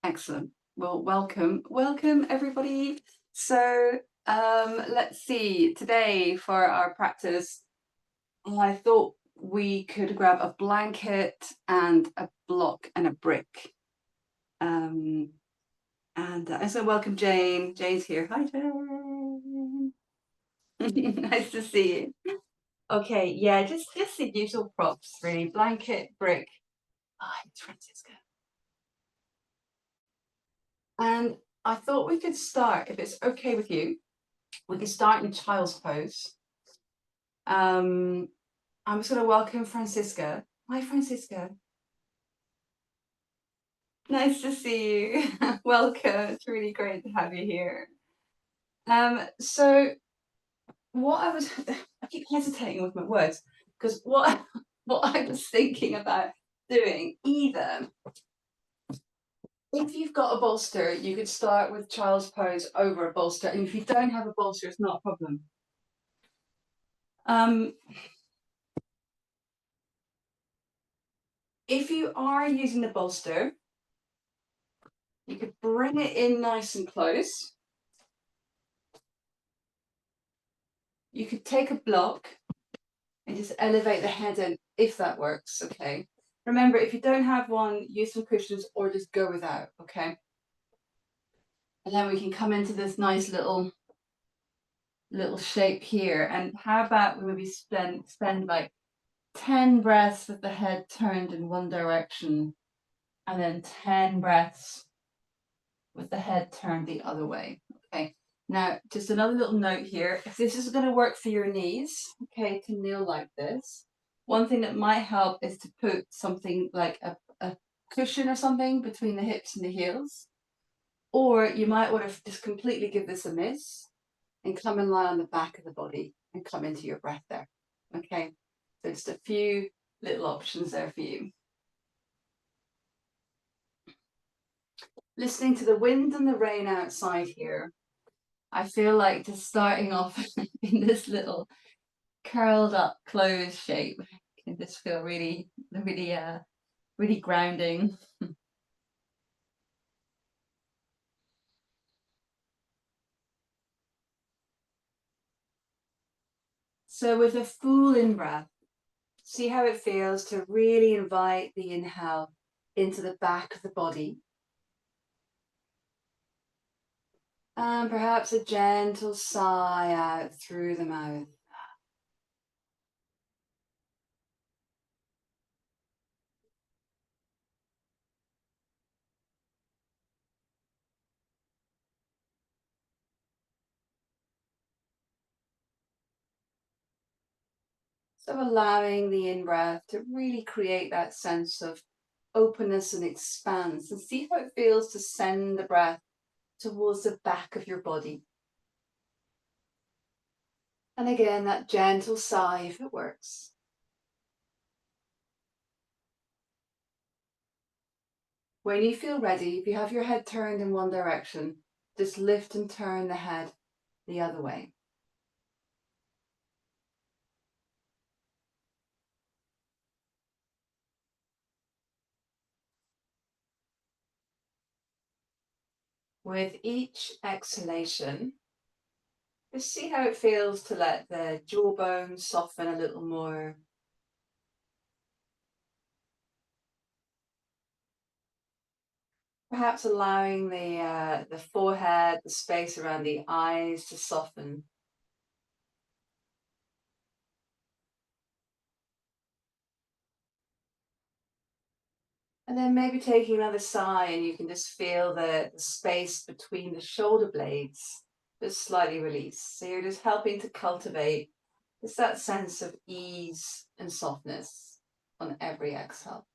Excellent. Well, welcome everybody. So, let's see. Today for our practice, I thought we could grab a blanket and a block and a brick. Um, and so welcome Jane. Jane's here. Hi Jane. Nice to see you. Okay, yeah, just the usual props really. Blanket, brick. Hi, it's Francisca. And I thought we could start, if it's okay with you, we could start in child's pose. I'm just going to welcome Francisca. Hi, Francisca. Nice to see you. Welcome. It's really great to have you here. So what I was, I keep hesitating with my words because what I was thinking about doing, either if you've got a bolster, you could start with child's pose over a bolster, and if you don't have a bolster, it's not a problem. Um, if you are using the bolster, you could bring it in nice and close. You could take a block and just elevate the head in, if that works, okay? Remember, if you don't have one, use some cushions or just go without, okay? And then we can come into this nice little shape here. And how about we maybe spend like 10 breaths with the head turned in one direction, and then 10 breaths with the head turned the other way, okay? Now, just another little note here. If this is going to work for your knees, okay, to kneel like this, one thing that might help is to put something like a cushion or something between the hips and the heels. Or you might want to just completely give this a miss and come and lie on the back of the body and come into your breath there, okay? So just a few little options there for you. Listening to the wind and the rain outside here, I feel like just starting off in this little curled up closed shape can just feel really grounding. So with a full in breath, see how it feels to really invite the inhale into the back of the body. And perhaps a gentle sigh out through the mouth. So allowing the in-breath to really create that sense of openness and expanse, and see how it feels to send the breath towards the back of your body. And again, that gentle sigh if it works. When you feel ready, if you have your head turned in one direction, just lift and turn the head the other way. With each exhalation, just see how it feels to let the jawbone soften a little more. Perhaps allowing the forehead, the space around the eyes to soften. And then maybe taking another sigh, and you can just feel the space between the shoulder blades just slightly release. So you're just helping to cultivate just that sense of ease and softness on every exhale.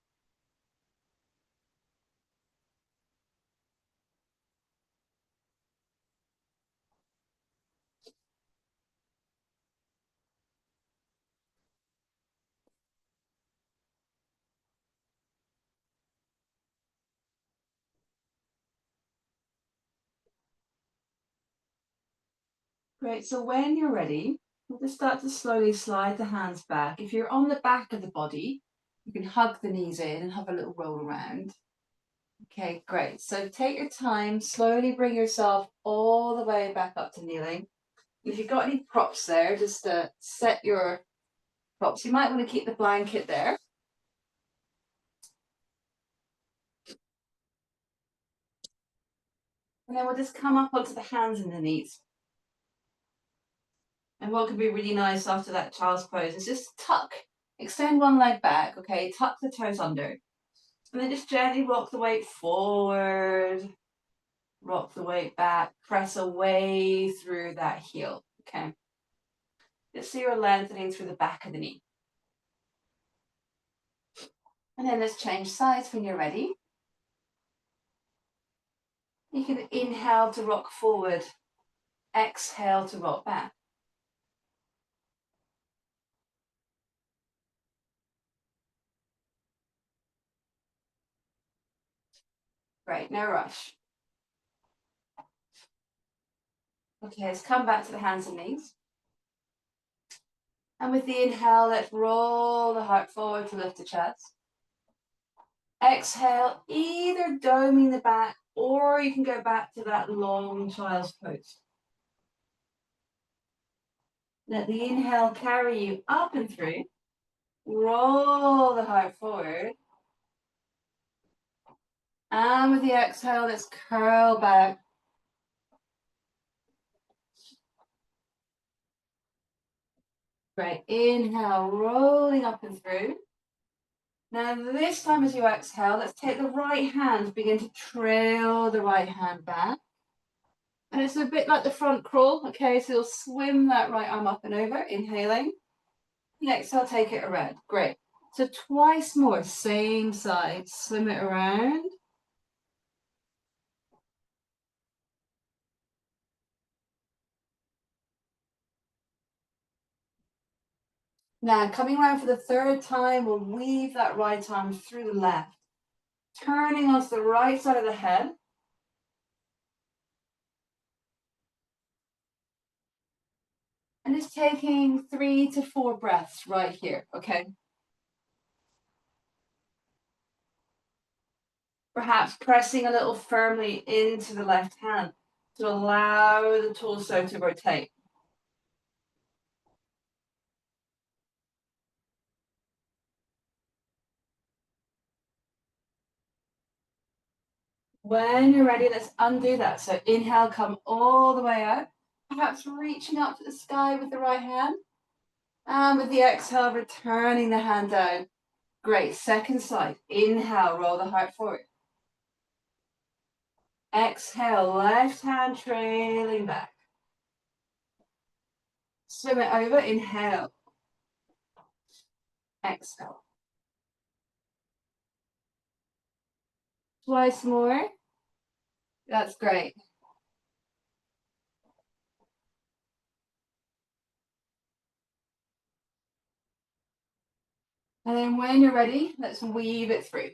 Great. So when you're ready, we'll just start to slowly slide the hands back. If you're on the back of the body, you can hug the knees in and have a little roll around. Okay, great. So take your time, slowly bring yourself all the way back up to kneeling. If you've got any props there, just set your props. You might want to keep the blanket there. And then we'll just come up onto the hands and the knees. And what can be really nice after that child's pose is just tuck, extend one leg back, okay? Tuck the toes under. And then just gently rock the weight forward, rock the weight back, press away through that heel, okay? Just so you're lengthening through the back of the knee. And then let's change sides when you're ready. You can inhale to rock forward, exhale to rock back. Great, no rush. Okay, let's come back to the hands and knees. And with the inhale, let's roll the heart forward to lift the chest. Exhale, either doming the back or you can go back to that long child's pose. Let the inhale carry you up and through. Roll the heart forward. And with the exhale, let's curl back. Great. Inhale, rolling up and through. Now this time as you exhale, let's take the right hand, begin to trail the right hand back. And it's a bit like the front crawl, okay? So you'll swim that right arm up and over, inhaling. Next, I'll take it around. Great. So twice more, same side, swim it around. Now, coming around for the third time, we'll weave that right arm through the left, turning onto the right side of the head. And just taking 3 to 4 breaths right here, okay? Perhaps pressing a little firmly into the left hand to allow the torso to rotate. When you're ready, let's undo that. So inhale, come all the way out, perhaps reaching up to the sky with the right hand. And with the exhale, returning the hand down. Great, second side. Inhale, roll the heart forward. Exhale, left hand trailing back. Swim it over, inhale. Exhale. Twice more. That's great. And then when you're ready, let's weave it through.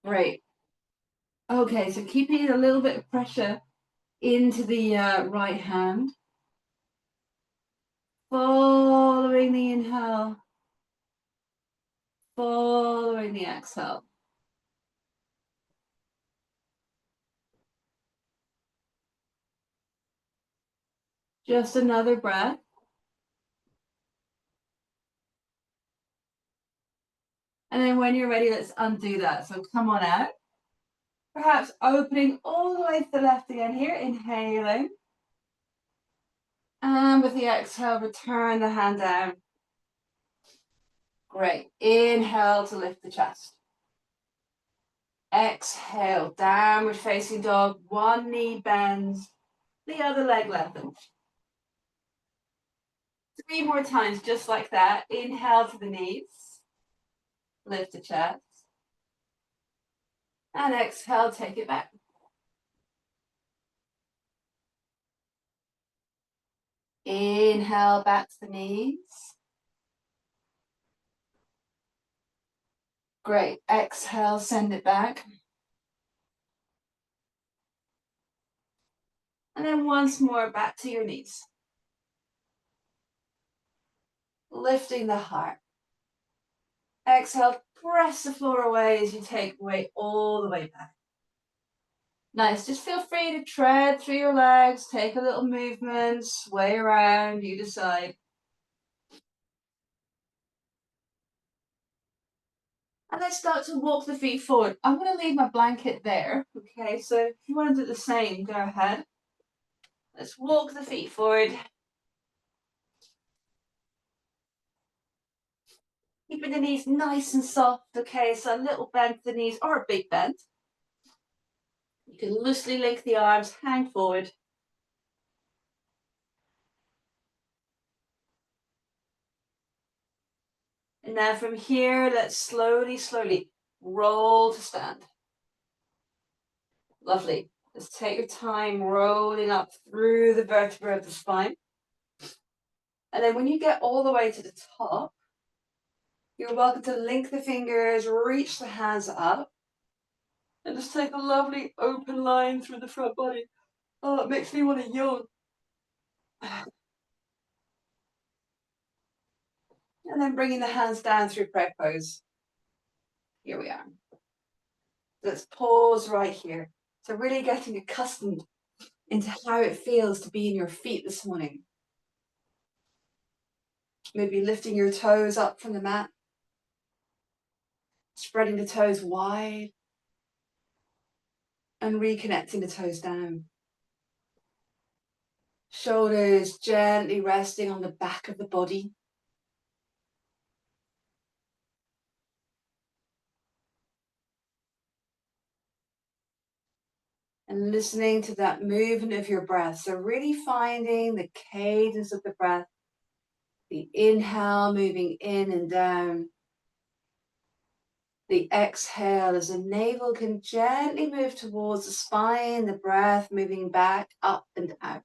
Great. Okay, so keeping a little bit of pressure into the right hand. Following the inhale. Following the exhale. Just another breath. And then when you're ready, let's undo that. So come on out. Perhaps opening all the way to the left again here, inhaling. And with the exhale, return the hand down. Great. Inhale to lift the chest. Exhale, downward facing dog. One knee bends, the other leg lengthens. 3 more times, just like that. Inhale to the knees. Lift the chest. And exhale, take it back. Inhale back to the knees. Great. Exhale, send it back. And then once more, back to your knees. Lifting the heart. Exhale, press the floor away as you take weight all the way back. Nice, just feel free to tread through your legs, take a little movement, sway around, you decide. And let's start to walk the feet forward. I'm going to leave my blanket there, okay? So if you want to do the same, go ahead. Let's walk the feet forward. Keeping the knees nice and soft, okay? So a little bend to the knees or a big bend. You can loosely link the arms, hang forward. And now from here, let's slowly, slowly roll to stand. Lovely. Just take your time rolling up through the vertebrae of the spine. And then when you get all the way to the top, you're welcome to link the fingers, reach the hands up, and just take a lovely open line through the front body. Oh, it makes me want to yawn. And then bringing the hands down through prayer pose. Here we are. Let's pause right here. So really getting accustomed into how it feels to be in your feet this morning. Maybe lifting your toes up from the mat, spreading the toes wide, and reconnecting the toes down. Shoulders gently resting on the back of the body. And listening to that movement of your breath. So really finding the cadence of the breath, the inhale moving in and down. The exhale as the navel can gently move towards the spine, the breath moving back up and out.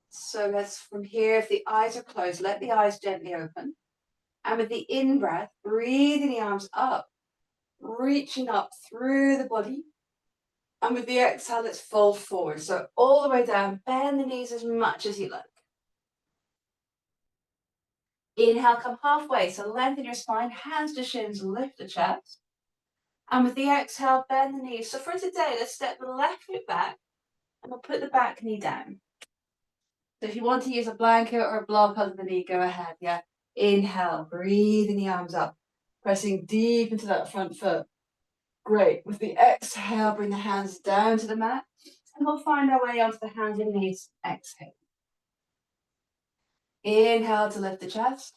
So let's, from here, if the eyes are closed, let the eyes gently open. And with the in-breath, breathing the arms up, reaching up through the body. And with the exhale, let's fold forward. So all the way down, bend the knees as much as you like. Inhale, come halfway. So lengthen your spine, hands to shins, lift the chest. And with the exhale, bend the knees. So for today, let's step the left foot back and we'll put the back knee down. So if you want to use a blanket or a block under the knee, go ahead, yeah. Inhale, breathing the arms up, pressing deep into that front foot. Great. With the exhale, bring the hands down to the mat, and we'll find our way onto the hands and knees. Exhale. Inhale to lift the chest,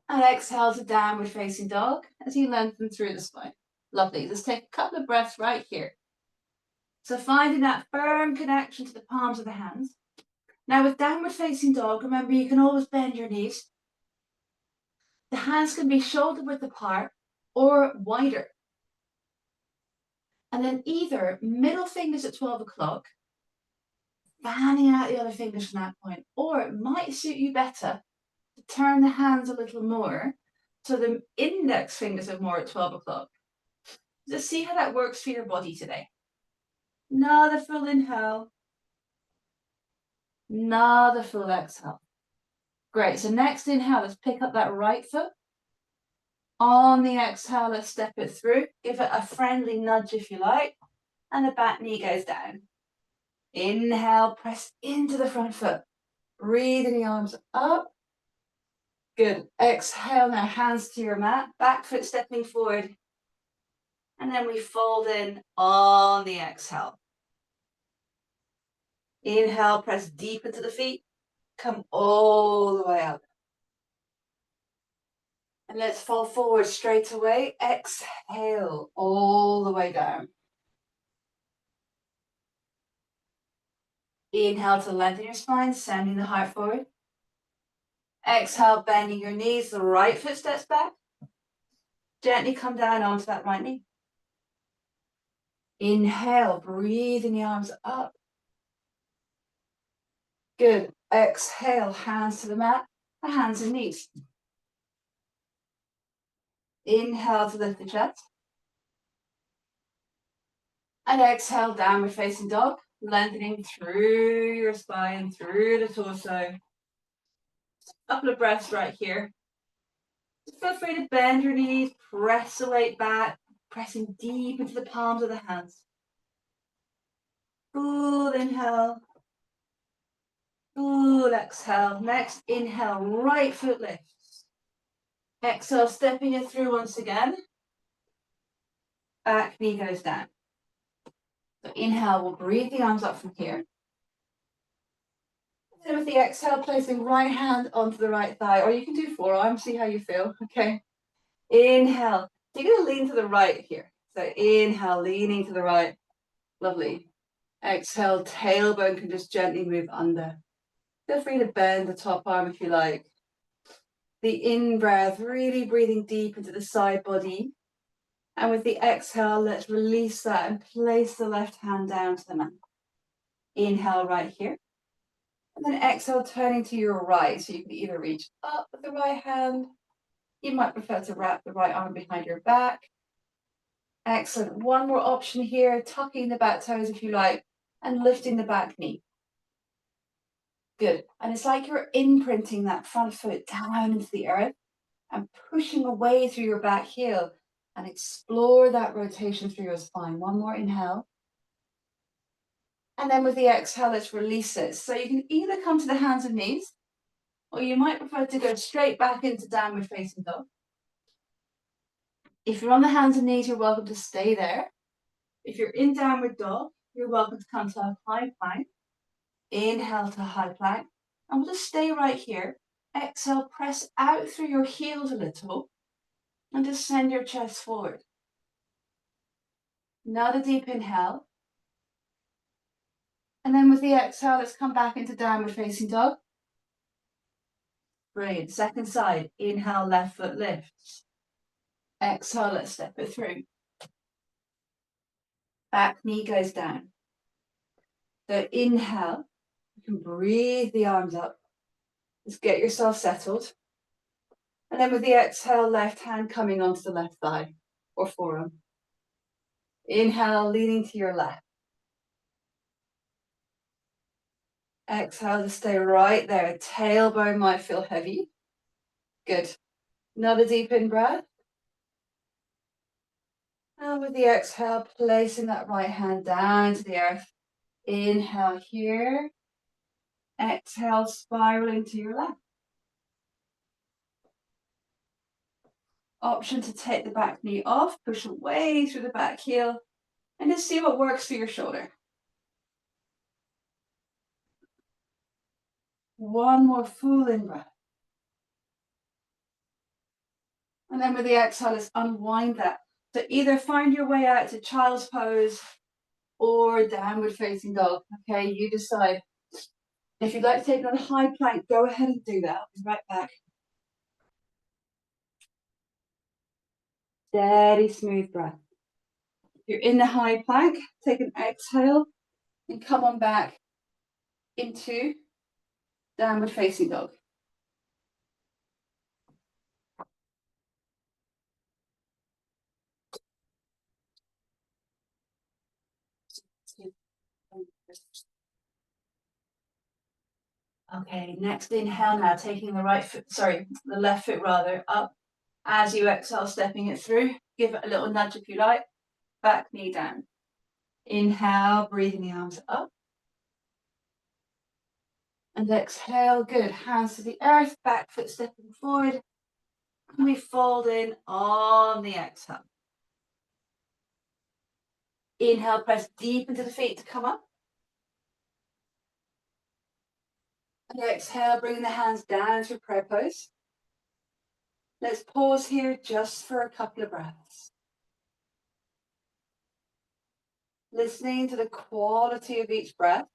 and exhale to downward facing dog as you lengthen through the spine. Lovely. Let's take a couple of breaths right here. So finding that firm connection to the palms of the hands. Now with downward facing dog, remember you can always bend your knees. The hands can be shoulder width apart or wider. And then either middle fingers at 12 o'clock, fanning out the other fingers from that point, or it might suit you better to turn the hands a little more so the index fingers are more at 12 o'clock. Just see how that works for your body today. Another full inhale. Another full exhale. Great, so next inhale, let's pick up that right foot. On the exhale, let's step it through. Give it a friendly nudge if you like. And the back knee goes down. Inhale, press into the front foot. Breathing the arms up. Good. Exhale, now hands to your mat. Back foot stepping forward. And then we fold in on the exhale. Inhale, press deep into the feet. Come all the way up. And let's fall forward straight away. Exhale all the way down. Inhale to lengthen your spine, sending the heart forward. Exhale, bending your knees, the right foot steps back. Gently come down onto that right knee. Inhale, breathing the arms up. Good. Exhale, hands to the mat. the hands and knees. Inhale to lift the chest. And exhale, downward facing dog, lengthening through your spine, through the torso. A couple of breaths right here. Just feel free to bend your knees, press the weight back, pressing deep into the palms of the hands. Full inhale. Full exhale. Next inhale, right foot lifts. Exhale, stepping it through once again. Back knee goes down. So inhale, we'll breathe the arms up from here. And with the exhale, placing right hand onto the right thigh, or you can do forearms, see how you feel, okay? Inhale. So you're going to lean to the right here. So inhale, leaning to the right. Lovely. Exhale, tailbone can just gently move under. Feel free to bend the top arm if you like. The in-breath, really breathing deep into the side body. And with the exhale, let's release that and place the left hand down to the mat. Inhale right here. And then exhale, turning to your right. So you can either reach up with the right hand. You might prefer to wrap the right arm behind your back. Excellent. One more option here, tucking the back toes if you like, and lifting the back knee. Good. And it's like you're imprinting that front foot down into the earth and pushing away through your back heel, and explore that rotation through your spine. One more inhale. And then with the exhale, let's release it. So you can either come to the hands and knees, or you might prefer to go straight back into downward facing dog. If you're on the hands and knees, you're welcome to stay there. If you're in downward dog, you're welcome to come to a high plank. Inhale to high plank. And we'll just stay right here. Exhale, press out through your heels a little and just send your chest forward. Another deep inhale. And then with the exhale, let's come back into downward facing dog. Brilliant. Second side. Inhale, left foot lifts. Exhale, let's step it through. Back knee goes down. So inhale, you can breathe the arms up. Just get yourself settled. And then with the exhale, left hand coming onto the left thigh or forearm. Inhale, leaning to your left. Exhale to stay right there. Tailbone might feel heavy. Good. Another deep in breath. And with the exhale, placing that right hand down to the earth. Inhale here. Exhale, spiraling to your left. Option to take the back knee off, push away through the back heel, and just see what works for your shoulder. One more full in breath. And then with the exhale, let's unwind that. So either find your way out to child's pose or downward facing dog. Okay, you decide. If you'd like to take it on a high plank, go ahead and do that. I'll be right back. Steady, smooth breath. If you're in the high plank, take an exhale and come on back into downward facing dog. Okay, next inhale now, taking the the left foot rather, up. As you exhale, stepping it through. Give it a little nudge if you like. Back knee down. Inhale, breathing the arms up. And exhale, good. Hands to the earth, back foot stepping forward. And we fold in on the exhale. Inhale, press deep into the feet to come up. And exhale, bring the hands down to prayer pose. Let's pause here just for a couple of breaths. Listening to the quality of each breath.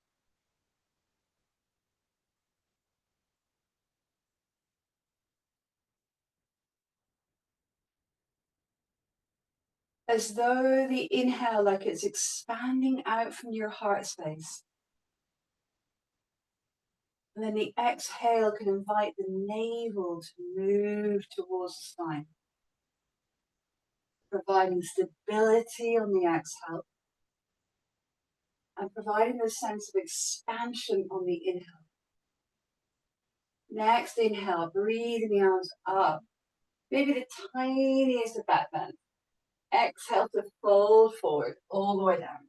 As though the inhale, like it's expanding out from your heart space. And then the exhale can invite the navel to move towards the spine, providing stability on the exhale and providing a sense of expansion on the inhale. Next inhale, breathing the arms up, maybe the tiniest of back bend. Exhale to fold forward all the way down.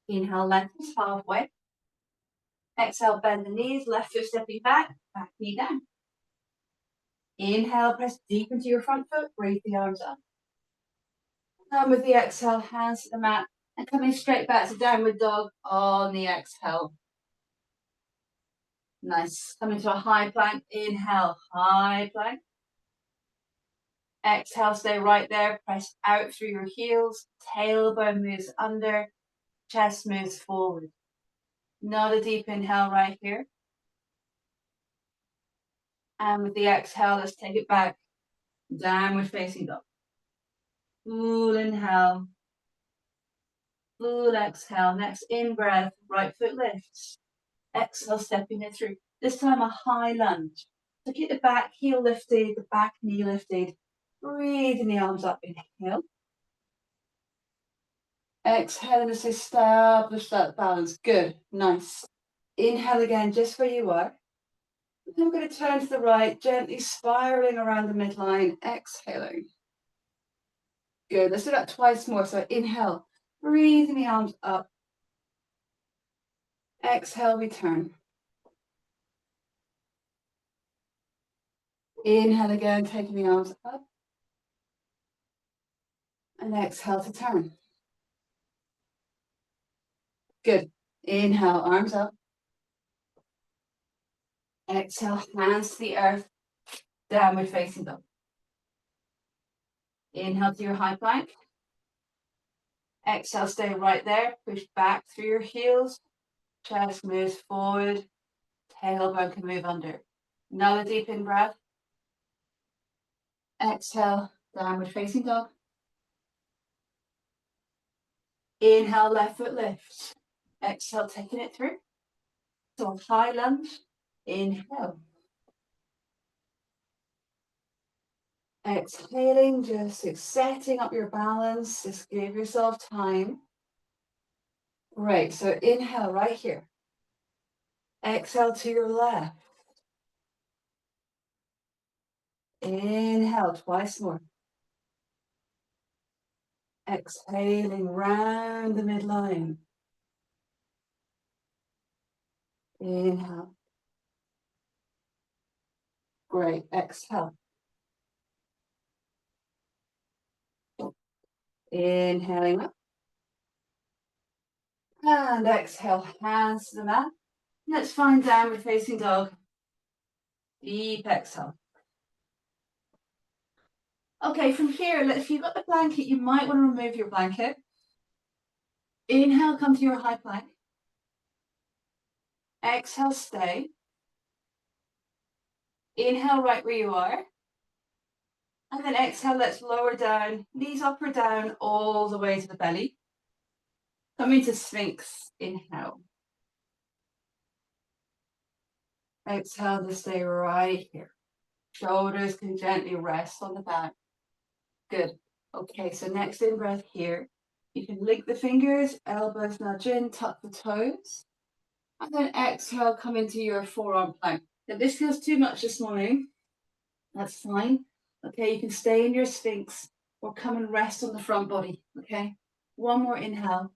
Inhale, lengthens halfway. Exhale, bend the knees, left foot stepping back, back knee down. Inhale, press deep into your front foot, breathe the arms up. And with the exhale, hands to the mat, and coming straight back to downward dog on the exhale. Nice. Coming to a high plank. Inhale, high plank. Exhale, stay right there. Press out through your heels. Tailbone moves under. Chest moves forward. Not a deep inhale right here. And with the exhale, let's take it back. Downward facing dog. Full inhale. Full exhale. Next in breath, right foot lifts. Exhale, stepping it through. This time a high lunge. So keep the back heel lifted, the back knee lifted. Breathing the arms up, inhale. Exhale and just establish that balance. Good, nice. Inhale again, just where you are. Then we're going to turn to the right, gently spiraling around the midline, exhaling. Good, let's do that twice more. So inhale, breathing the arms up. Exhale, return. Inhale again, taking the arms up. And exhale to turn. Good. Inhale, arms up. Exhale, hands to the earth. Downward facing dog. Inhale to your high plank. Exhale, stay right there. Push back through your heels. Chest moves forward. Tailbone can move under. Another deep in breath. Exhale, downward facing dog. Inhale, left foot lifts. Exhale, taking it through. So high lunge. Inhale. Exhaling, just setting up your balance. Just give yourself time. Great. So inhale right here. Exhale to your left. Inhale twice more. Exhaling round the midline. Inhale. Great. Exhale. Inhaling up. And exhale, hands to the mat. Let's find downward facing dog. Deep exhale. Okay, from here, if you've got the blanket, you might want to remove your blanket. Inhale, come to your high plank. Exhale, stay. Inhale right where you are. And then exhale, let's lower down, knees up or down, all the way to the belly. Coming to Sphinx, inhale. Exhale to stay right here. Shoulders can gently rest on the back. Good. Okay, so next in breath here. You can link the fingers, elbows nudge in, tuck the toes. And then exhale, come into your forearm plank. If this feels too much this morning, that's fine. Okay, you can stay in your Sphinx or come and rest on the front body. Okay, one more inhale.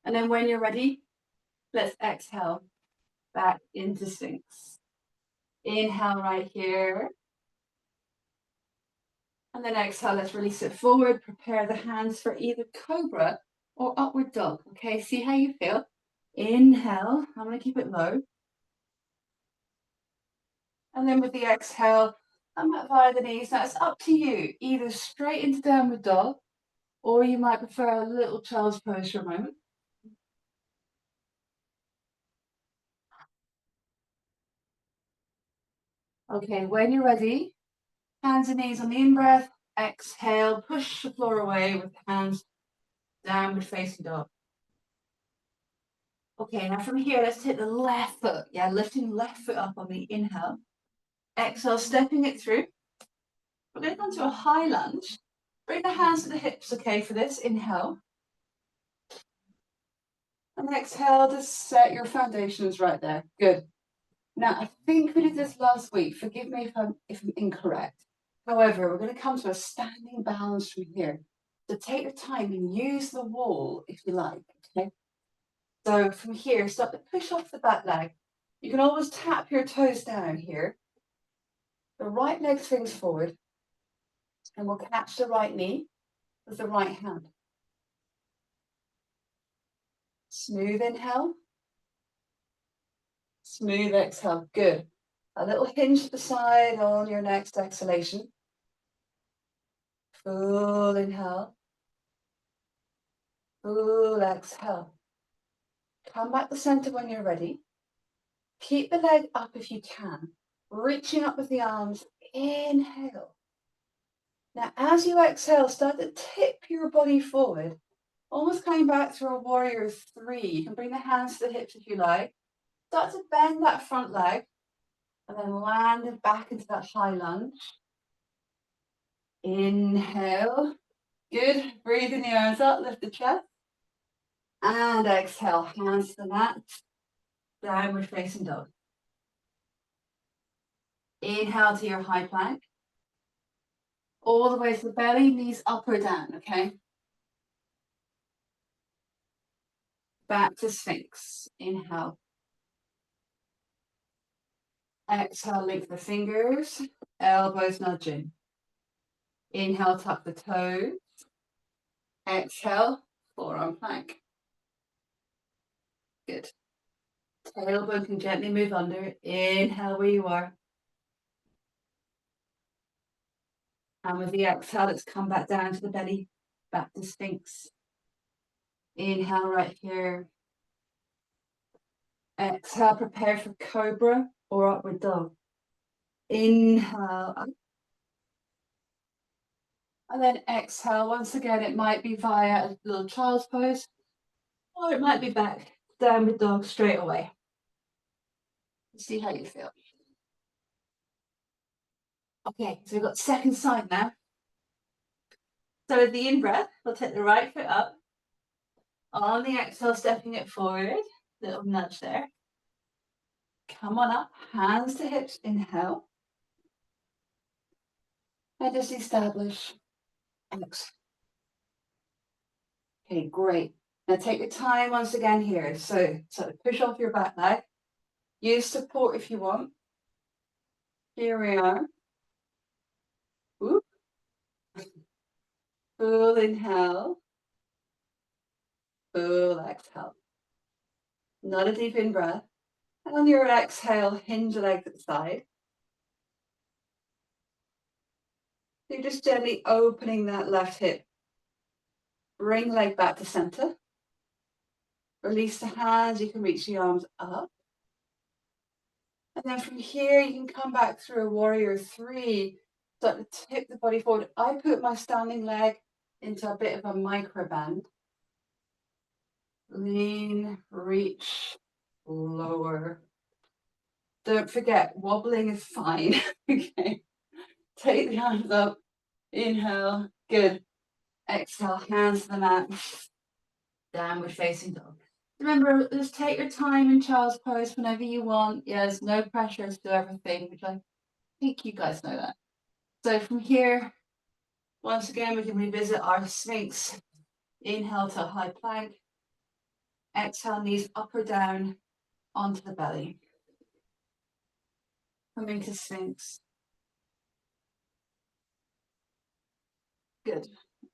And then when you're ready, let's exhale back into Sphinx. Inhale right here. And then exhale, let's release it forward. Prepare the hands for either cobra or upward dog. Okay, see how you feel. Inhale, I'm going to keep it low. And then with the exhale, I'm up via the knees. Now it's up to you, either straight into downward dog, or you might prefer a little child's pose for a moment. Okay, when you're ready, hands and knees on the in-breath. Exhale, push the floor away with hands downward facing dog. Okay, now from here, let's take the left foot. Yeah, lifting left foot up on the inhale. Exhale, stepping it through. We're going to come to a high lunge. Bring the hands to the hips, okay, for this. Inhale. And exhale to set your foundations right there. Good. Now, I think we did this last week. Forgive me if I'm incorrect. However, we're going to come to a standing balance from here. So take your time and use the wall if you like, okay? So from here, start to push off the back leg. You can always tap your toes down here. The right leg swings forward, and we'll catch the right knee with the right hand. Smooth inhale. Smooth exhale. Good. A little hinge at the side on your next exhalation. Full inhale. Full exhale. Come back to center when you're ready. Keep the leg up if you can. Reaching up with the arms. Inhale. Now, as you exhale, start to tip your body forward. Almost coming back through a warrior three. You can bring the hands to the hips if you like. Start to bend that front leg. And then land it back into that high lunge. Inhale. Good. Breathing the arms up, lift the chest. And exhale, hands to the mat. Downward facing dog. Inhale to your high plank. All the way to the belly, knees up or down, okay? Back to Sphinx. Inhale. Exhale, link the fingers. Elbows nudging. Inhale, tuck the toes. Exhale, forearm plank. Good. Tailbone can gently move under. Inhale where you are. And with the exhale, let's come back down to the belly. Back to Sphinx. Inhale right here. Exhale, prepare for cobra or upward dog. Inhale up. And then exhale. Once again, it might be via a little child's pose, or it might be back downward dog straight away. See how you feel. Okay, so we've got second side now. So with the in-breath, we'll take the right foot up. On the exhale, stepping it forward. Little nudge there. Come on up, hands to hips, inhale. And just establish. Exhale. Okay, great. Now take your time once again here. So push off your back leg. Use support if you want. Here we are. Whoop. Full inhale. Full exhale. Not a deep in breath. And on your exhale, hinge the legs at the side. You're just gently opening that left hip. Bring the leg back to center. Release the hands. You can reach the arms up. And then from here, you can come back through a warrior three. Start to tip the body forward. I put my standing leg into a bit of a micro bend. Lean, reach, lower. Don't forget, wobbling is fine. Okay. Take the arms up. Inhale. Good. Exhale, hands to the mat. Downward facing dog. Remember, just take your time in child's pose whenever you want. Yes, no pressure to do everything, which I think you guys know that. So from here, once again, we can revisit our Sphinx. Inhale to a high plank. Exhale, knees up or down onto the belly. Coming to Sphinx. Good.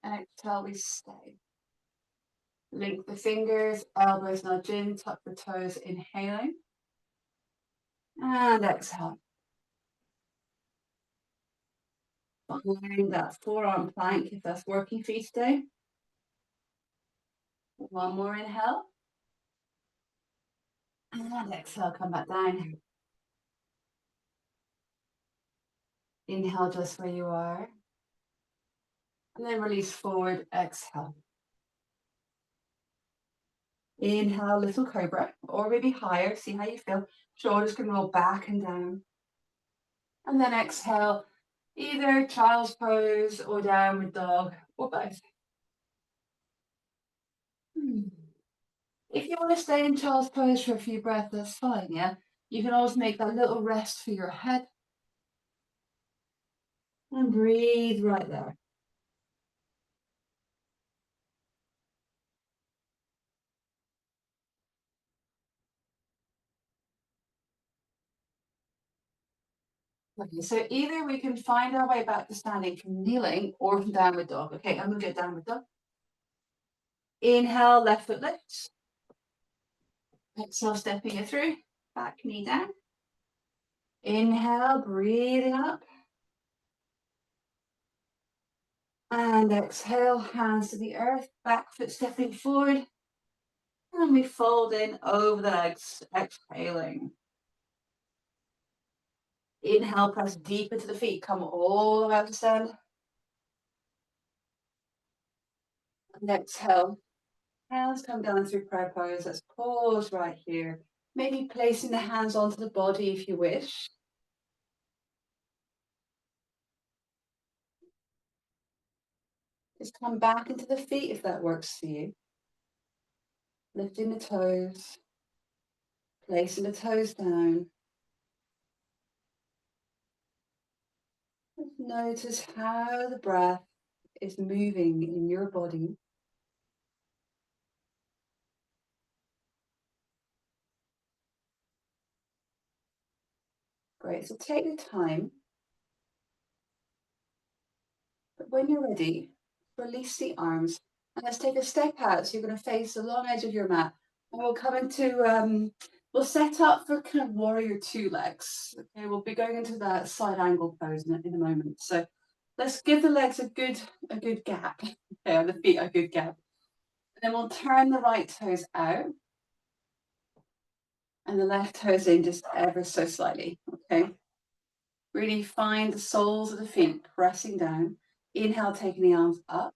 Exhale, we stay. Link the fingers, elbows nudge in, tuck the toes, inhaling. And exhale. Find that forearm plank if that's working for you today. One more inhale. And exhale, come back down. Inhale just where you are. And then release forward, exhale. Inhale, little cobra, or maybe higher, see how you feel. Shoulders can roll back and down. And then exhale, either child's pose or downward dog, or both. If you want to stay in child's pose for a few breaths, that's fine, yeah? You can always make that little rest for your head. And breathe right there. Okay, so either we can find our way back to standing from kneeling or from downward dog. Okay, I'm gonna go downward dog. Inhale, left foot lifts. Exhale, stepping it through. Back knee down. Inhale, breathing up. And exhale, hands to the earth, back foot stepping forward. And we fold in over the legs, exhaling. Inhale, press deep into the feet, come all the way up to stand. And exhale, hands come down through prayer pose. Let's pause right here. Maybe placing the hands onto the body if you wish. Just come back into the feet if that works for you. Lifting the toes, placing the toes down. Just notice how the breath is moving in your body. Great, so take the time. But when you're ready, release the arms. And let's take a step out. So you're going to face the long edge of your mat. And we'll come into, we'll set up for kind of warrior two legs. Okay, we'll be going into that side angle pose in a moment. So let's give the legs a good gap. Okay, and the feet a good gap. And then we'll turn the right toes out. And the left toes in just ever so slightly. Okay. Really find the soles of the feet pressing down. Inhale, taking the arms up.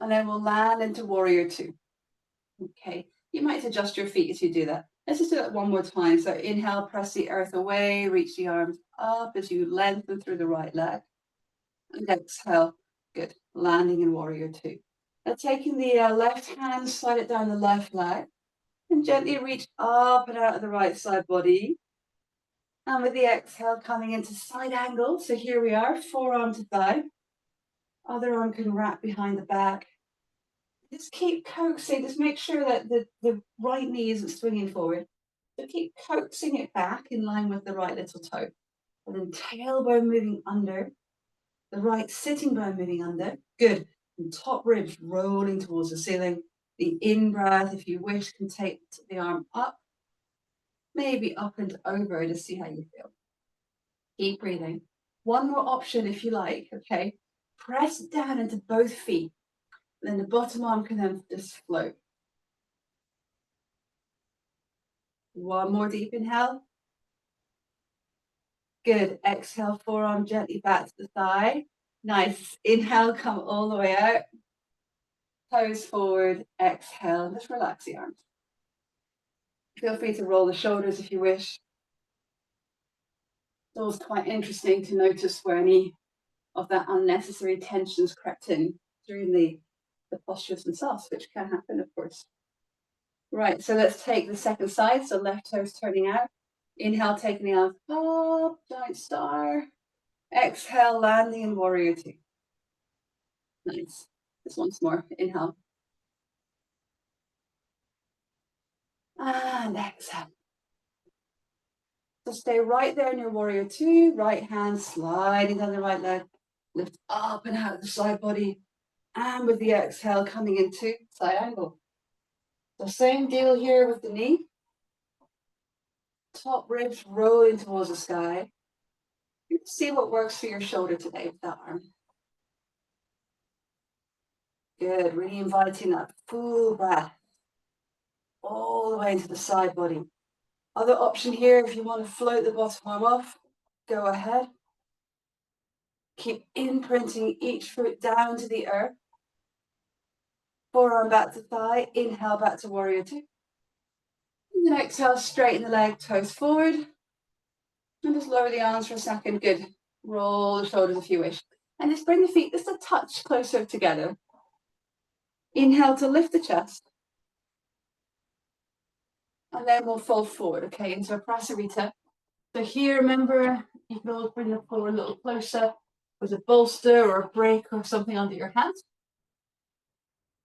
And then we'll land into warrior two. Okay, you might adjust your feet as you do that. Let's just do that one more time. So inhale, press the earth away, reach the arms up as you lengthen through the right leg. And exhale, good, landing in warrior two. Now taking the left hand, slide it down the left leg, and gently reach up and out of the right side body. And with the exhale, coming into side angle. So here we are, forearm to thigh. Other arm can wrap behind the back. Just keep coaxing, just make sure that the right knee isn't swinging forward. So keep coaxing it back in line with the right little toe. And then tailbone moving under, the right sitting bone moving under. Good. And top ribs rolling towards the ceiling. The in-breath, if you wish, can take the arm up, maybe up and over to see how you feel. Keep breathing. One more option if you like, okay? Press down into both feet. Then the bottom arm can then just float. One more deep inhale. Good. Exhale, forearm gently back to the thigh. Nice. Inhale, come all the way out. Toes forward. Exhale. Just relax the arms. Feel free to roll the shoulders if you wish. It's always quite interesting to notice where any of that unnecessary tensions crept in during the postures themselves, which can happen, of course. Right, so let's take the second side. So left toes turning out. Inhale, taking the arms up, giant star. Exhale, landing in warrior two. Nice. Just once more. Inhale. And exhale. So stay right there in your warrior two. Right hand sliding down the right leg. Lift up and out of the side body. And with the exhale, coming into side angle. So same deal here with the knee. Top ribs rolling towards the sky. See what works for your shoulder today with that arm. Good, really inviting that full breath all the way into the side body. Other option here, if you want to float the bottom arm off, go ahead. Keep imprinting each foot down to the earth. Forearm back to thigh. Inhale back to warrior two. And then exhale, straighten the leg, toes forward. And just lower the arms for a second. Good. Roll the shoulders if you wish. And just bring the feet just a touch closer together. Inhale to lift the chest. And then we'll fold forward, okay, into a prasarita. So here, remember, you can always bring the floor a little closer with a bolster or a break or something under your hands.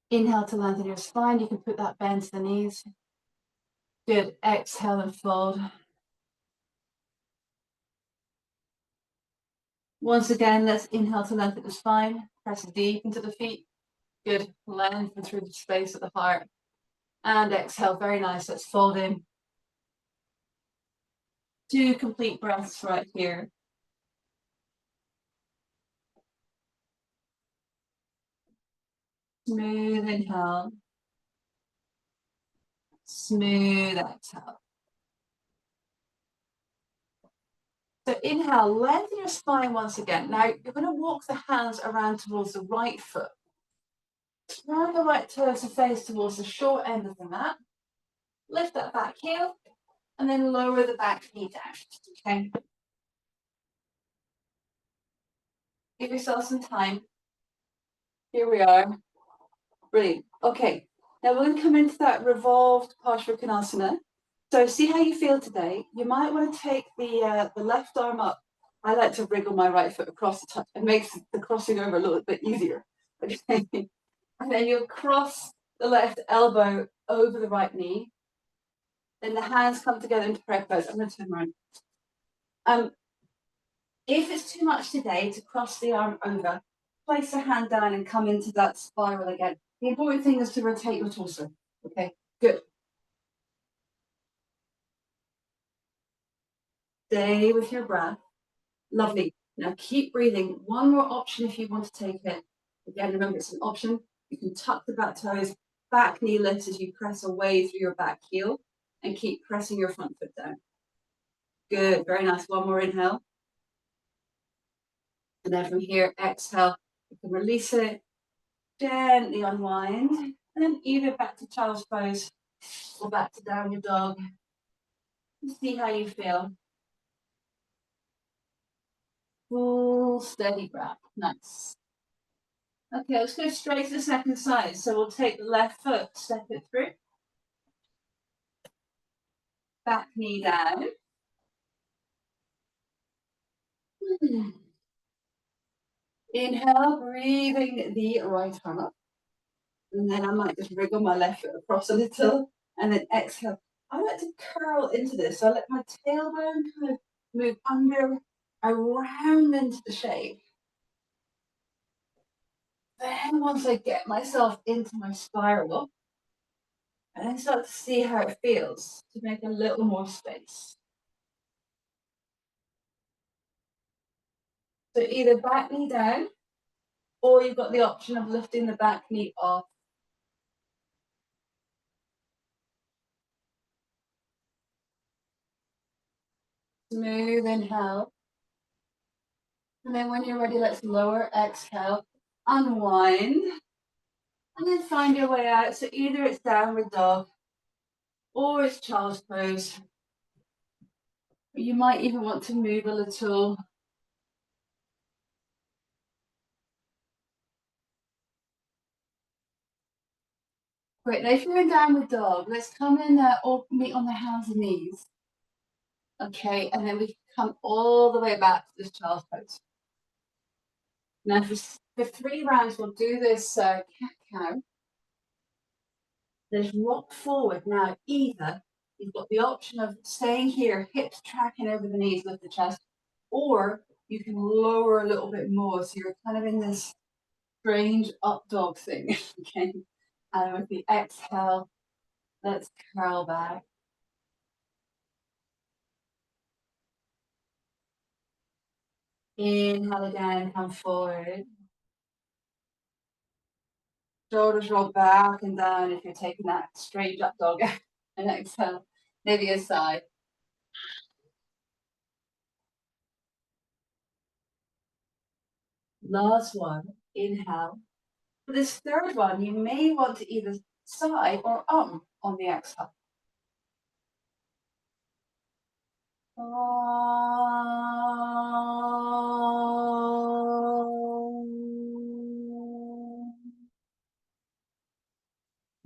Inhale to lengthen your spine. You can put that bend to the knees. Good. Exhale and fold. Once again, let's inhale to lengthen the spine. Press deep into the feet. Good. Lengthen through the space of the heart. And exhale. Very nice. Let's fold in. 2 complete breaths right here. Smooth inhale. Smooth exhale. So inhale, lengthen your spine once again. Now you're going to walk the hands around towards the right foot. Turn the right toes to face towards the short end of the mat. Lift that back heel and then lower the back knee down. Okay. Give yourself some time. Here we are. Brilliant. Okay. Now we're going to come into that revolved Parsvakonasana. So see how you feel today. You might want to take the left arm up. I like to wriggle my right foot across the top. It makes the crossing over a little bit easier. Okay. And then you'll cross the left elbow over the right knee. Then the hands come together into prayer pose. I'm going to turn around. If it's too much today to cross the arm over, place the hand down and come into that spiral again. The important thing is to rotate your torso. Okay, good. Stay with your breath. Lovely. Now keep breathing. One more option if you want to take it. Again, remember it's an option. You can tuck the back toes, back knee lifts as you press away through your back heel and keep pressing your front foot down. Good, very nice. One more inhale. And then from here, exhale. You can release it, gently unwind, and then either back to child's pose or back to downward dog. See how you feel. Full steady breath. Nice. Okay, let's go straight to the second side. So we'll take the left foot, step it through. Back knee down. Inhale, breathing the right arm up. And then I might just wriggle my left foot across a little. And then exhale. I like to curl into this. So I let my tailbone kind of move under, around into the shape. Then once I get myself into my spiral, and then start to see how it feels to make a little more space. So either back knee down, or you've got the option of lifting the back knee off. Smooth inhale. And then when you're ready, let's lower, exhale, unwind. And then find your way out. So either it's downward dog, or it's child's pose. You might even want to move a little. Great, now if you're in downward dog, let's come in or meet on the hands and knees. Okay, and then we come all the way back to this child's pose. Now for 3 rounds, we'll do this cat-cow. There's rock forward. Now either you've got the option of staying here, hips tracking over the knees, lift the chest, or you can lower a little bit more. So you're kind of in this strange up dog thing, okay? And with the exhale, let's curl back. Inhale again, come forward. Shoulders roll back and down if you're taking that strange up dog. And exhale, maybe a side. Last one, inhale. For this third one, you may want to either sigh or on the exhale.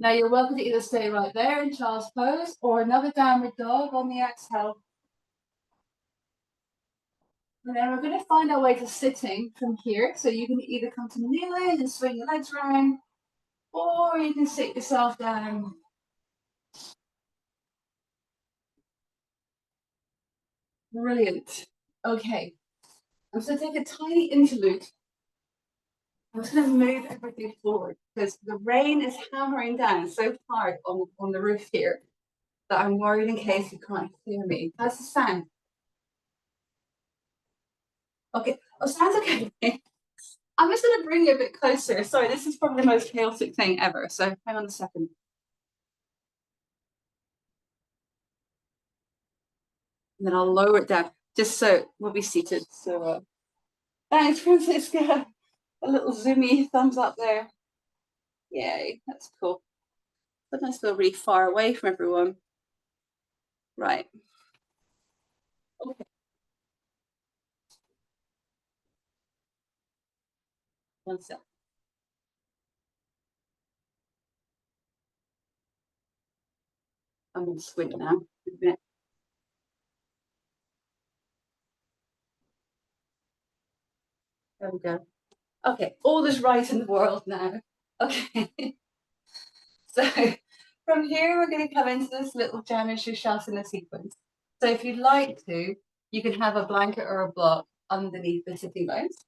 Now you're welcome to either stay right there in child's pose or another downward dog on the exhale. And then we're going to find our way to sitting from here. So you can either come to kneeling and swing your legs around, or you can sit yourself down. Brilliant. Okay. I'm just going to take a tiny interlude. I'm just going to move everything forward because the rain is hammering down so hard on the roof here that I'm worried in case you can't hear me. How's the sound? Okay. Oh, sounds okay. I'm just going to bring you a bit closer. Sorry, this is probably the most chaotic thing ever. So hang on a second. And then I'll lower it down just so we'll be seated. So thanks, Francisca. A little zoomy thumbs up there. Yay, that's cool. Sometimes I feel really far away from everyone. Right. Okay. One sec. I'm going to squint now. There we go. Okay, all is right in the world now. Okay. So from here, we're going to come into this little Janu Shasana sequence. So if you'd like to, you can have a blanket or a block underneath the sitting bones.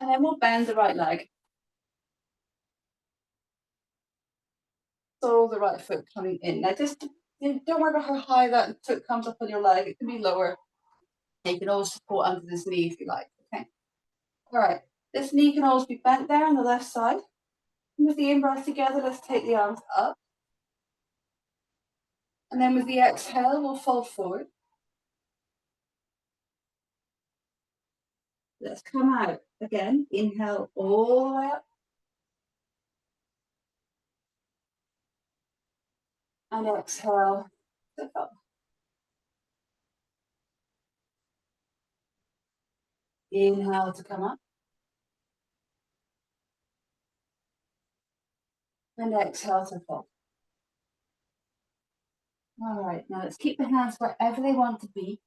And then we'll bend the right leg. So the right foot coming in. Now just don't worry about how high that foot comes up on your leg. It can be lower. You can always support under this knee if you like. Okay. All right. This knee can always be bent there on the left side. And with the in-breath together, let's take the arms up. And then with the exhale, we'll fold forward. Let's come out again. Inhale all the way up. And exhale. Lift up. Inhale to come up. And exhale to fold. All right, now let's keep the hands wherever they want to be.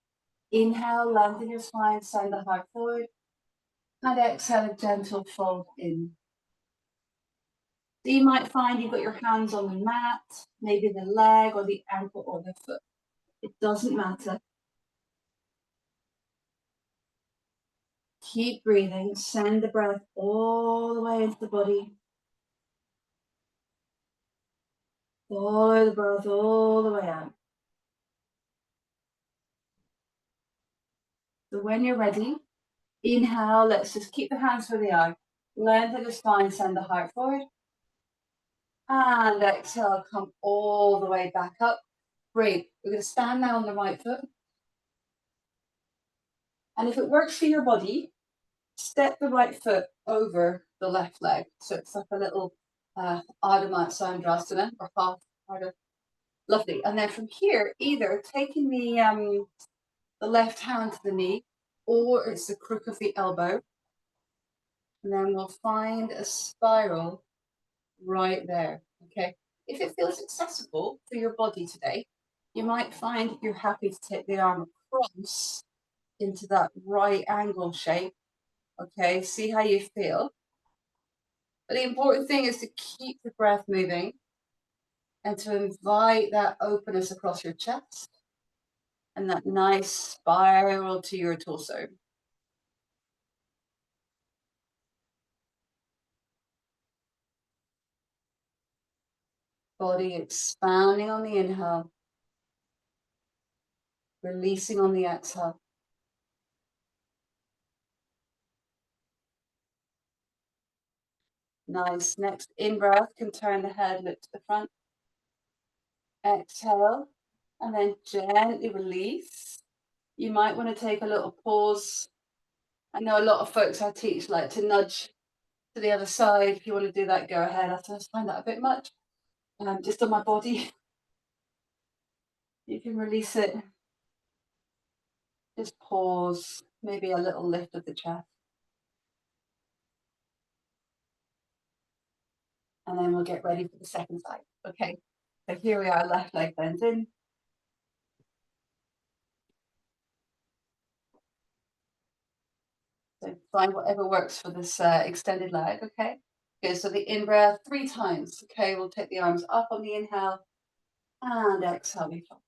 Inhale, lengthen your spine, send the heart forward. And exhale, a gentle fold in. So you might find you've got your hands on the mat, maybe the leg or the ankle or the foot. It doesn't matter. Keep breathing. Send the breath all the way into the body. Follow the breath all the way out. So when you're ready, inhale. Let's just keep the hands where they are. Lengthen the spine, send the heart forward. And exhale, come all the way back up. Breathe. We're going to stand now on the right foot. And if it works for your body, step the right foot over the left leg. So it's like a little Ardha Matsyendrasana or half Ardha. Lovely. And then from here, either taking the left hand to the knee, or it's the crook of the elbow. And then we'll find a spiral right there. Okay. If it feels accessible for your body today, you might find you're happy to take the arm across into that right angle shape. Okay, see how you feel. But the important thing is to keep the breath moving and to invite that openness across your chest and that nice spiral to your torso. Body expanding on the inhale, releasing on the exhale. Nice. Next in-breath can turn the head, look to the front. Exhale, and then gently release. You might want to take a little pause. I know a lot of folks I teach like to nudge to the other side. If you want to do that, go ahead. I just find that a bit much. Just on my body, you can release it. Just pause, maybe a little lift of the chest. And then we'll get ready for the second side. Okay, so here we are, left leg bends in. So find whatever works for this extended leg, okay? Good, so the in-breath 3 times. Okay, we'll take the arms up on the inhale and exhale, we fall.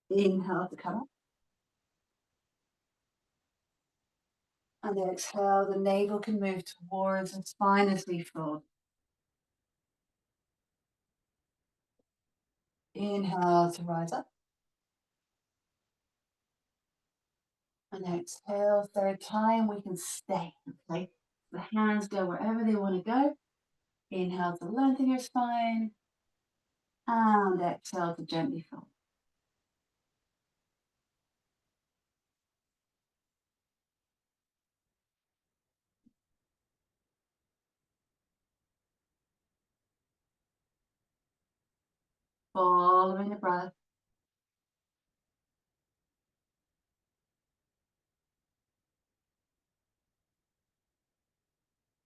Inhale to come up. And then exhale, the navel can move towards the spine as we fold. Inhale to rise up. And exhale, third time, we can stay, okay? The hands go wherever they want to go. Inhale to lengthen your spine. And exhale to gently fold. Following the breath.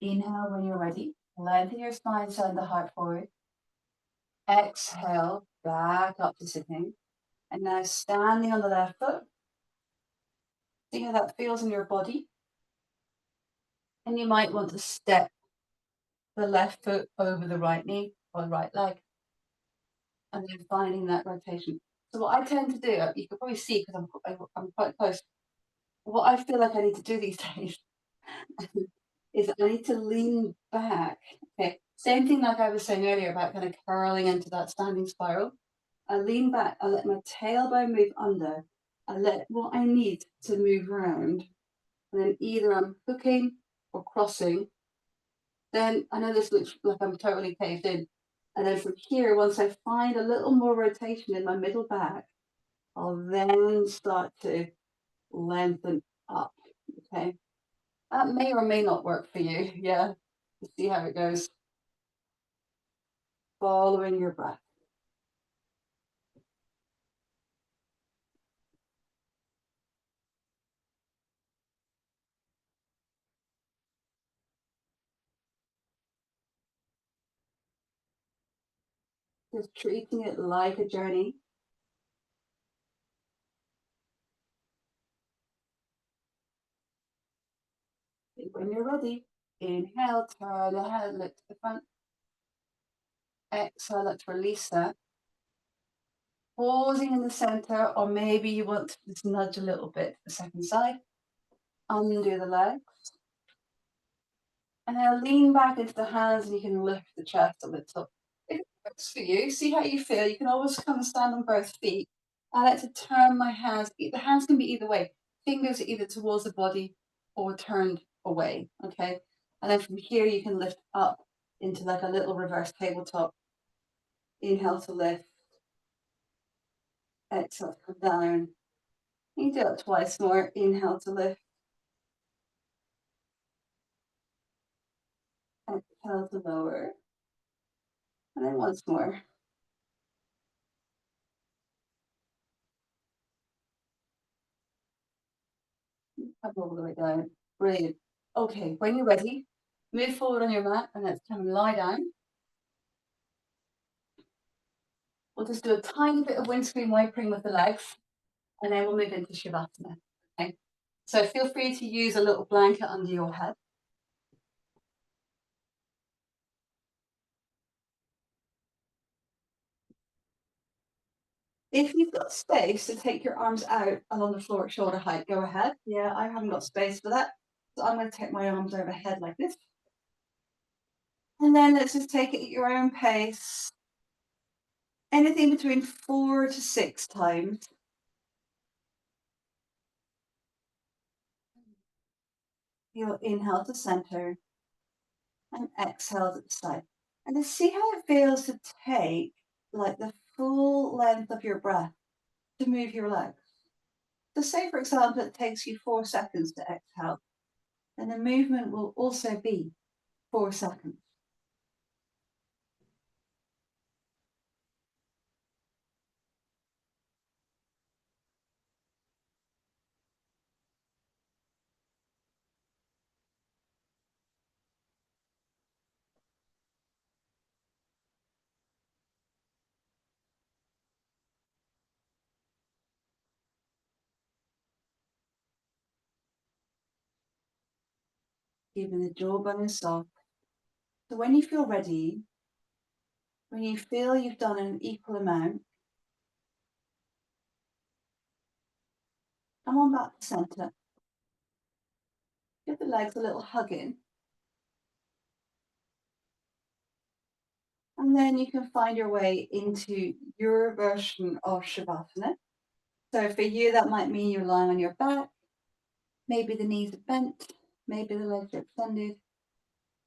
Inhale when you're ready. Lengthen your spine, send the heart forward. Exhale, back up to sitting. And now standing on the left foot. See how that feels in your body. And you might want to step the left foot over the right knee or the right leg. And then finding that rotation. So what I tend to do, you can probably see because I'm quite close. What I feel like I need to do these days is I need to lean back. Okay, same thing like I was saying earlier about kind of curling into that standing spiral. I lean back, I let my tailbone move under, I let what I need to move around, and then either I'm hooking or crossing. Then I know this looks like I'm totally caved in. And then from here, once I find a little more rotation in my middle back, I'll then start to lengthen up. Okay. That may or may not work for you. Yeah. Let's see how it goes. Following your breath. Just treating it like a journey. When you're ready, inhale, turn the head, look to the front. Exhale, let's release that. Pausing in the center, or maybe you want to just nudge a little bit to the second side. Undo the leg. And now lean back into the hands and you can lift the chest a little. If it works for you, see how you feel. You can always come and stand on both feet. I like to turn my hands. The hands can be either way. Fingers are either towards the body or turned away. Okay. And then from here, you can lift up into like a little reverse tabletop. Inhale to lift. Exhale to come down. You can do it twice more. Inhale to lift. Exhale to lower. And then once more. Come all the way down. Brilliant. Okay, when you're ready, move forward on your mat and let's come and lie down. We'll just do a tiny bit of windscreen wiping with the legs and then we'll move into Shavasana. Okay. So feel free to use a little blanket under your head. If you've got space to take your arms out along the floor at shoulder height, go ahead. Yeah, I haven't got space for that. So I'm going to take my arms overhead like this. And then let's just take it at your own pace. Anything between 4 to 6 times. You'll inhale to center and exhale to the side. And just see how it feels to take like the full length of your breath to move your legs. So say, for example, it takes you 4 seconds to exhale, and the movement will also be 4 seconds. Keeping the jawbone soft. So when you feel ready, when you feel you've done an equal amount, come on back to center. Give the legs a little hug in. And then you can find your way into your version of Shavasana. So for you, that might mean you're lying on your back. Maybe the knees are bent. Maybe the legs are extended.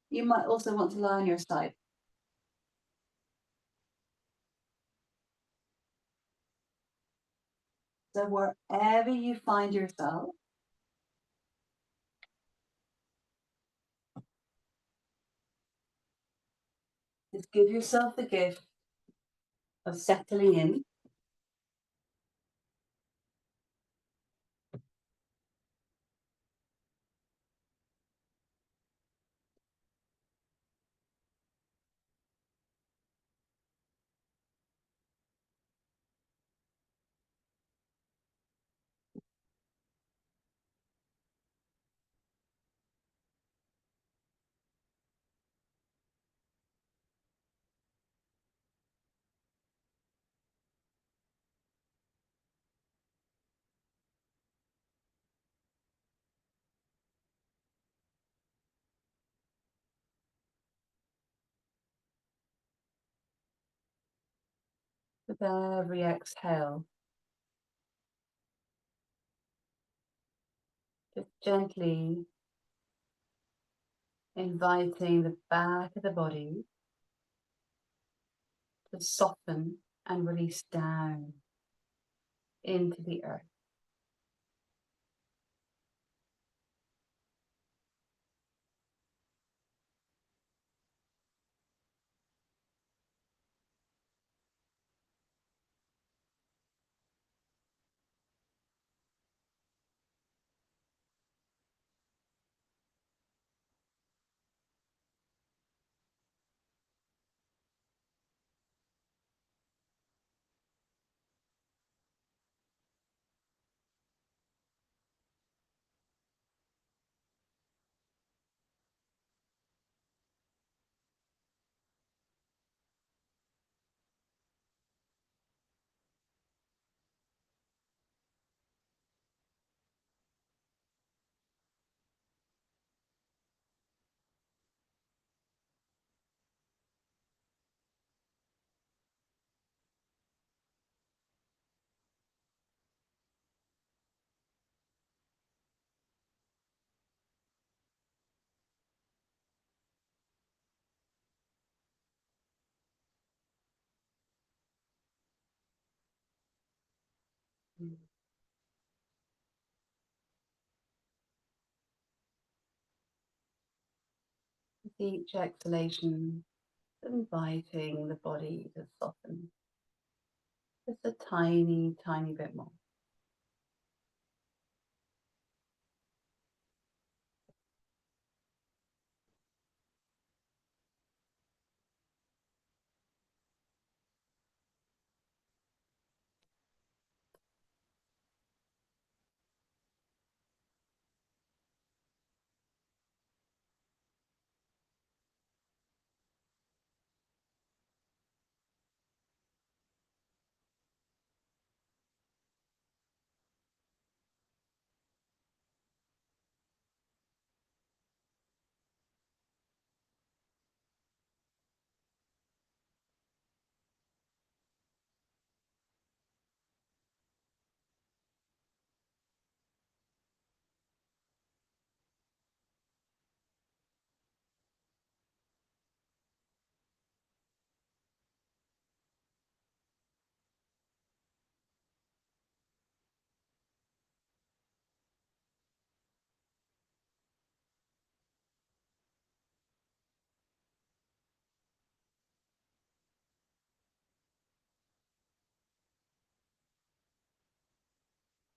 You might also want to lie on your side. So wherever you find yourself, just give yourself the gift of settling in. With every exhale, just gently inviting the back of the body to soften and release down into the earth. With each exhalation, inviting the body to soften just a tiny, tiny bit more.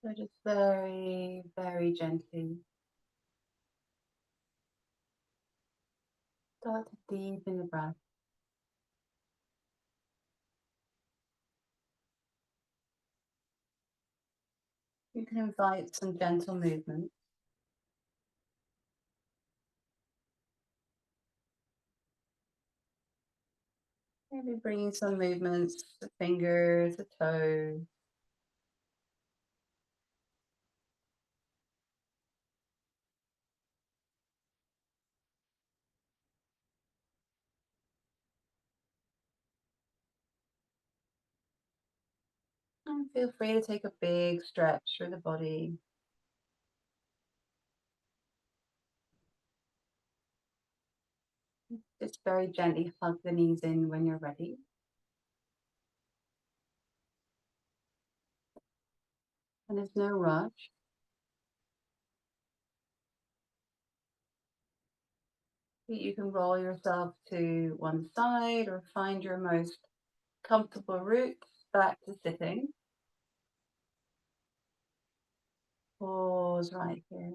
So just very, very gently start to deepen the breath. You can invite some gentle movement. Maybe bringing some movements, the fingers, the toes. And feel free to take a big stretch through the body. Just very gently hug the knees in when you're ready. And there's no rush. You can roll yourself to one side or find your most comfortable route back to sitting. Pause right here.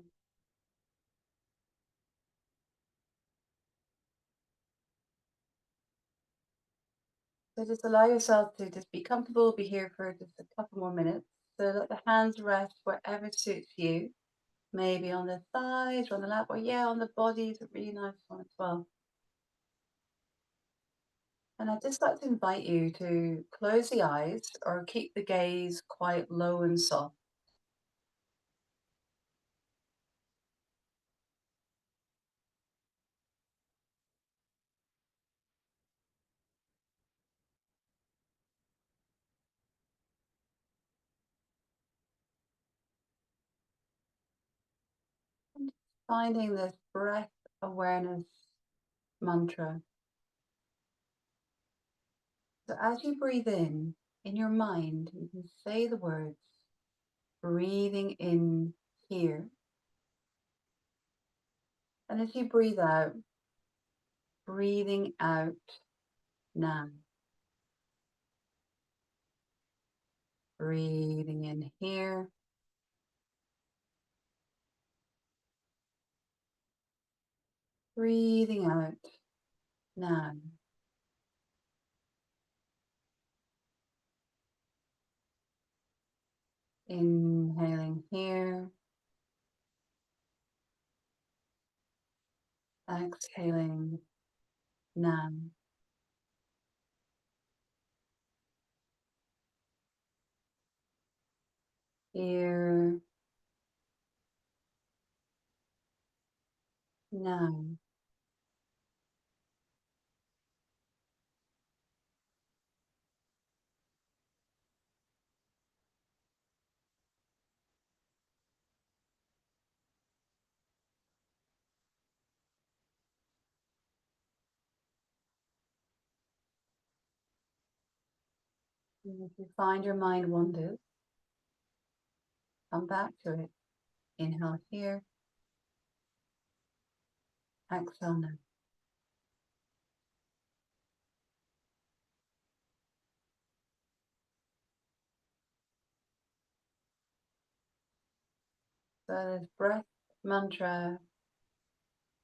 So just allow yourself to just be comfortable, be here for just a couple more minutes. So let the hands rest wherever suits you. Maybe on the thighs or on the lap, or yeah, on the body is a really nice one as well. And I'd just like to invite you to close the eyes or keep the gaze quite low and soft. And finding this breath awareness mantra. So as you breathe in your mind, you can say the words, breathing in here. And as you breathe out, breathing out now. Breathing in here. Breathing out now. Inhaling here. Exhaling now. Here, now. And if you find your mind wanders, come back to it. Inhale here. Exhale now. So this breath mantra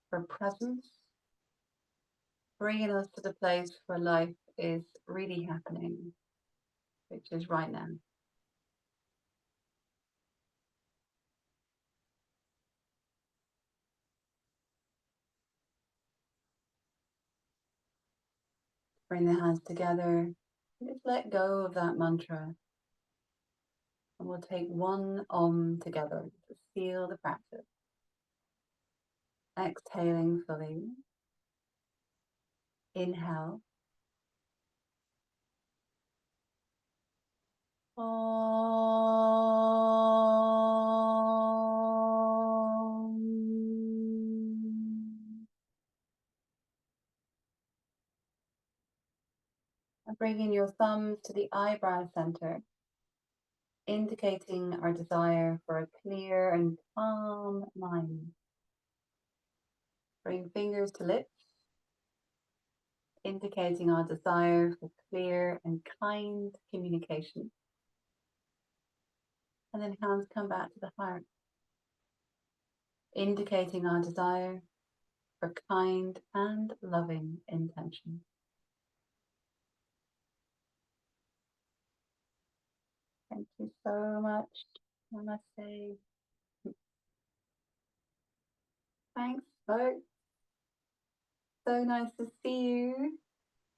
for presence, bringing us to the place where life is really happening, which is right now. Bring the hands together and just let go of that mantra. And we'll take one together to feel the practice. Exhaling fully. Inhale. And bringing your thumbs to the eyebrow center, indicating our desire for a clear and calm mind. Bring fingers to lips, indicating our desire for clear and kind communication. And then hands come back to the heart, indicating our desire for kind and loving intention. Thank you so much. Namaste. Thanks, folks. So nice to see you.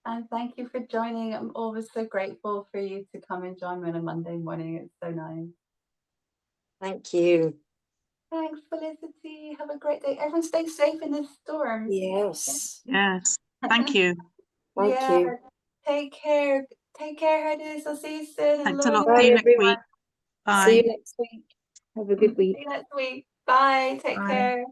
And thank you for joining. I'm always so grateful for you to come and join me on a Monday morning. It's so nice. Thank you. Thanks, Felicity. Have a great day. Everyone stay safe in this storm. Yes. Yes. Thank you. Thank you. Take care. Take care, Herdis. I'll see you soon. Thanks a lot. Bye, See you next everyone. week. Bye. See you next week. Have a good week. See you next week. Bye. Take Bye. care.